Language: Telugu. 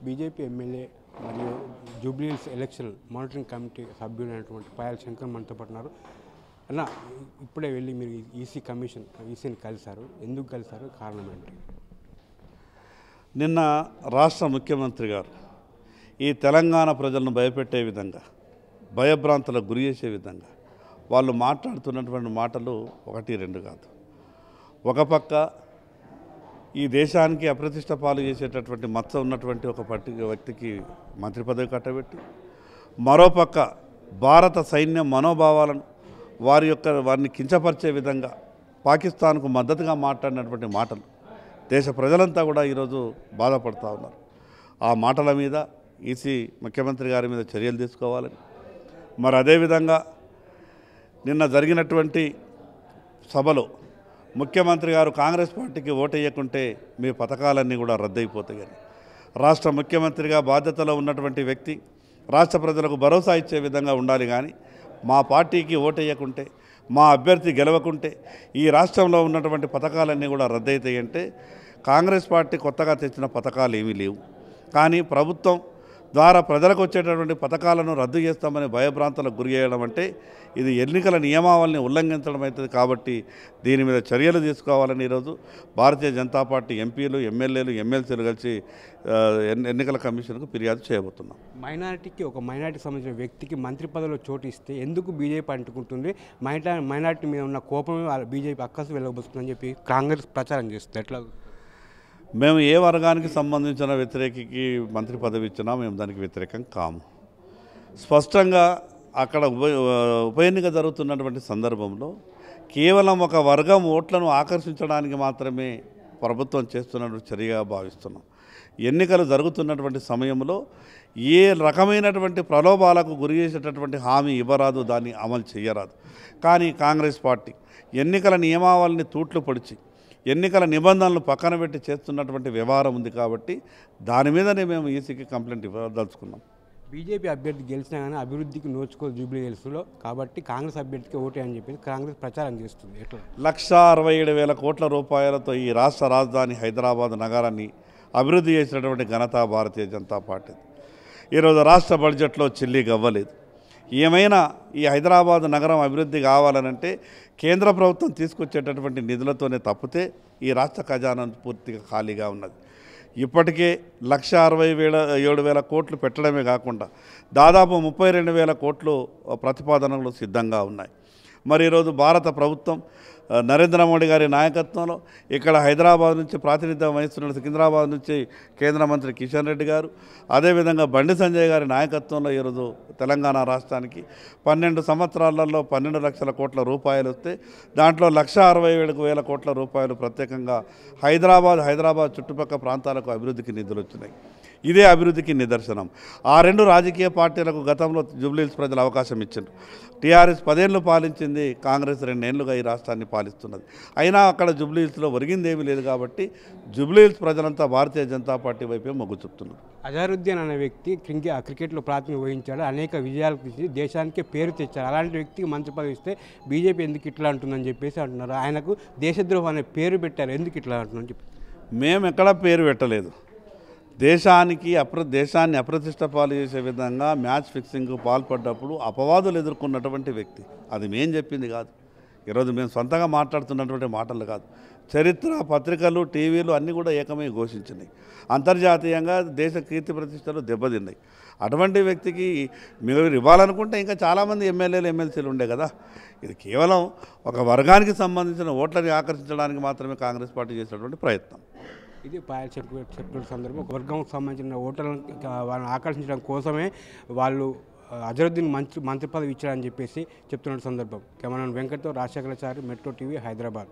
బీజేపీ ఎమ్మెల్యే మరియు జూబ్లీహిల్స్ ఎలక్షన్ మానిటరింగ్ కమిటీ సభ్యుడైనటువంటి పాయల్ శంకర్ మనతో పాటు ఉన్నారు. అన్న, ఇప్పుడే వెళ్ళి మీరు ఈసీని కలిశారు. ఎందుకు కలిశారు? కారణం ఏంటి? నిన్న రాష్ట్ర ముఖ్యమంత్రి గారు ఈ తెలంగాణ ప్రజలను భయపెట్టే విధంగా, భయభ్రాంతులకు గురి చేసే విధంగా వాళ్ళు మాట్లాడుతున్నటువంటి మాటలు ఒకటి రెండు కాదు. ఒక పక్క ఈ దేశానికి అప్రతిష్ట పాలు చేసేటటువంటి మచ్చ ఉన్నటువంటి ఒక వ్యక్తికి మంత్రి పదవి కట్టబెట్టి, మరోపక్క భారత సైన్యం మనోభావాలను వారిని కించపరిచే విధంగా పాకిస్తాన్కు మద్దతుగా మాట్లాడినటువంటి మాటలు దేశ ప్రజలంతా కూడా ఈరోజు బాధపడుతూ ఉన్నారు. ఆ మాటల మీద ఈసీ ముఖ్యమంత్రి గారి మీద చర్యలు తీసుకోవాలని, మరి అదేవిధంగా నిన్న జరిగినటువంటి సభలో ముఖ్యమంత్రి గారు కాంగ్రెస్ పార్టీకి ఓటేయకుంటే మీ పథకాలన్నీ కూడా రద్దయిపోతాయని, రాష్ట్ర ముఖ్యమంత్రిగా బాధ్యతలో ఉన్నటువంటి వ్యక్తి రాష్ట్ర ప్రజలకు భరోసా ఇచ్చే విధంగా ఉండాలి. కానీ మా పార్టీకి ఓటేయకుంటే, మా అభ్యర్థి గెలవకుంటే ఈ రాష్ట్రంలో ఉన్నటువంటి పథకాలన్నీ కూడా రద్దయితాయంటే కాంగ్రెస్ పార్టీ కొత్తగా తెచ్చిన పథకాలు ఏమీ లేవు. కానీ ప్రభుత్వం ద్వారా ప్రజలకు వచ్చేటటువంటి పథకాలను రద్దు చేస్తామని భయభ్రాంతులకు గురి చేయడం అంటే ఇది ఎన్నికల నియమావళిని ఉల్లంఘించడం అవుతుంది. కాబట్టి దీని మీద చర్యలు తీసుకోవాలని ఈరోజు భారతీయ జనతా పార్టీ ఎంపీలు, ఎమ్మెల్యేలు, ఎమ్మెల్సీలు కలిసి ఎన్నికల కమిషన్కు ఫిర్యాదు చేయబోతున్నాం. ఒక మైనార్టీకి సంబంధించిన వ్యక్తికి మంత్రి పదవిలో చోటు ఇస్తే ఎందుకు బీజేపీ అంటుకుంటుంది? మైనార్టీ మీద ఉన్న కోపమే బీజేపీ అక్కసు వెళ్ళబోతుందని చెప్పి కాంగ్రెస్ ప్రచారం చేస్తుంది. ఎట్లా? మేము ఏ వర్గానికి సంబంధించిన వ్యతిరేకికి మంత్రి పదవి ఇచ్చినా మేము దానికి వ్యతిరేకం కాము. స్పష్టంగా అక్కడ ఉప ఎన్నిక జరుగుతున్నటువంటి సందర్భంలో కేవలం ఒక వర్గం ఓట్లను ఆకర్షించడానికి మాత్రమే ప్రభుత్వం చేస్తున్నటువంటి చర్యగా భావిస్తున్నాం. ఎన్నికలు జరుగుతున్నటువంటి సమయంలో ఏ రకమైనటువంటి ప్రలోభాలకు గురి చేసేటటువంటి హామీ ఇవ్వరాదు, దాన్ని అమలు చేయరాదు. కానీ కాంగ్రెస్ పార్టీ ఎన్నికల నియమావళిని తూట్లు పొడిచి ఎన్నికల నిబంధనలు పక్కన పెట్టి చేస్తున్నటువంటి వ్యవహారం ఉంది. కాబట్టి దాని మీదనే మేము ఈసీకి కంప్లైంట్ ఇవ్వదలుచుకున్నాం. బీజేపీ అభ్యర్థి గెలిచినా కానీ అభివృద్ధికి నోచుకోదు జూబ్లీహిల్స్లో, కాబట్టి కాంగ్రెస్ అభ్యర్థికి ఓటే అని చెప్పి కాంగ్రెస్ ప్రచారం చేస్తుంది. ఎట్లా? 1,67,000 కోట్ల రూపాయలతో ఈ రాష్ట్ర రాజధాని హైదరాబాద్ నగరాన్ని అభివృద్ధి చేసినటువంటి ఘనత భారతీయ జనతా పార్టీ. ఈరోజు రాష్ట్ర బడ్జెట్లో చిల్లి గవ్వలేదు. ఏమైనా ఈ హైదరాబాద్ నగరం అభివృద్ధి కావాలనంటే కేంద్ర ప్రభుత్వం తీసుకొచ్చేటటువంటి నిధులతోనే తప్పితే ఈ రాష్ట్ర ఖజానా పూర్తిగా ఖాళీగా ఉన్నది. ఇప్పటికే 1,67,000 కోట్లు పెట్టడమే కాకుండా దాదాపు 32,000 కోట్లు ప్రతిపాదనలు సిద్ధంగా ఉన్నాయి. మరి ఈరోజు భారత ప్రభుత్వం నరేంద్ర మోడీ గారి నాయకత్వంలో ఇక్కడ హైదరాబాద్ నుంచి ప్రాతినిధ్యం వహిస్తున్న సికింద్రాబాద్ నుంచి కేంద్ర మంత్రి కిషన్ రెడ్డి గారు, అదేవిధంగా బండి సంజయ్ గారి నాయకత్వంలో ఈరోజు తెలంగాణ రాష్ట్రానికి 12 సంవత్సరాలలో 12 లక్షల కోట్ల రూపాయలు వస్తే దాంట్లో 1,67,000 కోట్ల రూపాయలు ప్రత్యేకంగా హైదరాబాద్ చుట్టుపక్కల ప్రాంతాలకు అభివృద్ధికి నిధులు వచ్చినాయి. ఇదే అభివృద్ధికి నిదర్శనం. ఆ రెండు రాజకీయ పార్టీలకు గతంలో జూబ్లీహిల్స్ ప్రజలు అవకాశం ఇచ్చారు. టీఆర్ఎస్ 10 ఏళ్ళు పాలించింది, కాంగ్రెస్ 2 ఏళ్ళుగా ఈ రాష్ట్రాన్ని పాలిస్తున్నది. అయినా అక్కడ జూబ్లీహిల్స్లో ఒరిగిందేమీ లేదు. కాబట్టి జూబ్లీహిల్స్ ప్రజలంతా భారతీయ జనతా పార్టీ వైపే మొగ్గు చూపుతున్నారు. అజారుద్దీన్ అనే వ్యక్తి క్రికెట్లో ప్రాతినిధ్యం వహించాడు, అనేక విజయాలు తీసి దేశానికి పేరు తెచ్చారు. అలాంటి వ్యక్తికి మంత్రి పదవి ఇస్తే బీజేపీ ఎందుకు ఇట్లా అంటుందని చెప్పేసి అంటున్నారు. ఆయనకు దేశద్రోహం అనే పేరు పెట్టారు. ఎందుకు ఇట్లా అంటున్నారని చెప్పి మేము ఎక్కడా పేరు పెట్టలేదు. దేశాన్ని అప్రతిష్ట పాలు చేసే విధంగా మ్యాచ్ ఫిక్సింగ్కు పాల్పడ్డప్పుడు అపవాదులు ఎదుర్కొన్నటువంటి వ్యక్తి. అది మేము చెప్పింది కాదు. ఈరోజు మేము సొంతంగా మాట్లాడుతున్నటువంటి మాటలు కాదు. చరిత్ర, పత్రికలు, టీవీలు అన్నీ కూడా ఏకమై ఘోషించినాయి. అంతర్జాతీయంగా దేశ కీర్తి ప్రతిష్టలు దెబ్బతిన్నాయి. అటువంటి వ్యక్తికి మీరు ఇవ్వాలనుకుంటే ఇంకా చాలామంది ఎమ్మెల్యేలు, ఎమ్మెల్సీలు ఉండే కదా. ఇది కేవలం ఒక వర్గానికి సంబంధించిన ఓట్లని ఆకర్షించడానికి మాత్రమే కాంగ్రెస్ పార్టీ చేసినటువంటి ప్రయత్నం. ఇది పాయల్ చెప్పిన సందర్భం. ఒక వర్గంకు సంబంధించిన ఓటర్లను వాళ్ళని ఆకర్షించడం కోసమే వాళ్ళు అజరుద్దీన్ మంత్రి పదవి ఇచ్చారని చెప్పేసి చెప్తున్న సందర్భం. కెమెరామెన్ వెంకట్తో రాజశేఖరాచారి, మెట్రో టీవీ, హైదరాబాద్.